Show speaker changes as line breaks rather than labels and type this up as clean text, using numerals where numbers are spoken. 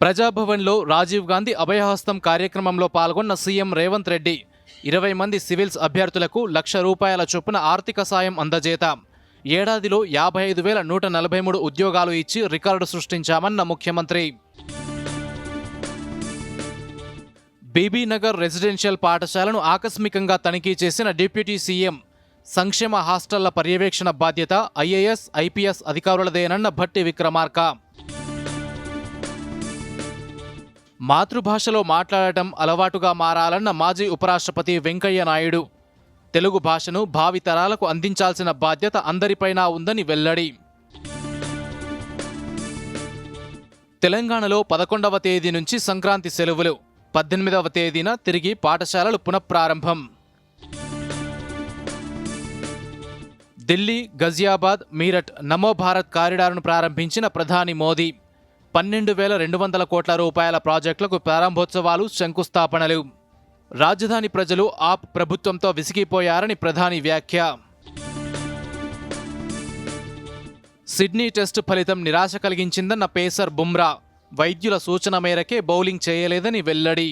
ప్రజాభవన్లో రాజీవ్ గాంధీ అభయహస్తం కార్యక్రమంలో పాల్గొన్న సీఎం రేవంత్ రెడ్డి 20 మంది సివిల్స్ అభ్యర్థులకు ₹1,00,000 చొప్పున ఆర్థిక సాయం అందజేత. ఏడాదిలో 55,143 ఉద్యోగాలు ఇచ్చి రికార్డు సృష్టించామన్న ముఖ్యమంత్రి. బీబీనగర్ రెసిడెన్షియల్ పాఠశాలను ఆకస్మికంగా తనిఖీ చేసిన డిప్యూటీ సీఎం. సంక్షేమ హాస్టళ్ల పర్యవేక్షణ బాధ్యత ఐఏఎస్, ఐపీఎస్ అధికారులదేనన్న భట్టి విక్రమార్క. మాతృభాషలో మాట్లాడటం అలవాటుగా మారాలన్న మాజీ ఉపరాష్ట్రపతి వెంకయ్య నాయుడు. తెలుగు భాషను భావితరాలకు అందించాల్సిన బాధ్యత అందరిపైనా ఉందని వెల్లడి. తెలంగాణలో 11వ తేదీ నుంచి సంక్రాంతి సెలవులు. 18వ తేదీన తిరిగి పాఠశాలలు పునఃప్రారంభం. ఢిల్లీ, గజియాబాద్, మీరట్ నమో భారత్ కారిడార్ను ప్రారంభించిన ప్రధాని మోదీ. 12,200 కోట్ల రూపాయల ప్రాజెక్టులకు ప్రారంభోత్సవాలు, శంకుస్థాపనలు. రాజధాని ప్రజలు ఆప్ ప్రభుత్వంతో విసిగిపోయారని ప్రధాని వ్యాఖ్య. సిడ్నీ టెస్టు ఫలితం నిరాశ కలిగించిందన్న పేసర్ బుమ్రా. వైద్యుల సూచన మేరకే బౌలింగ్ చేయలేదని వెల్లడి.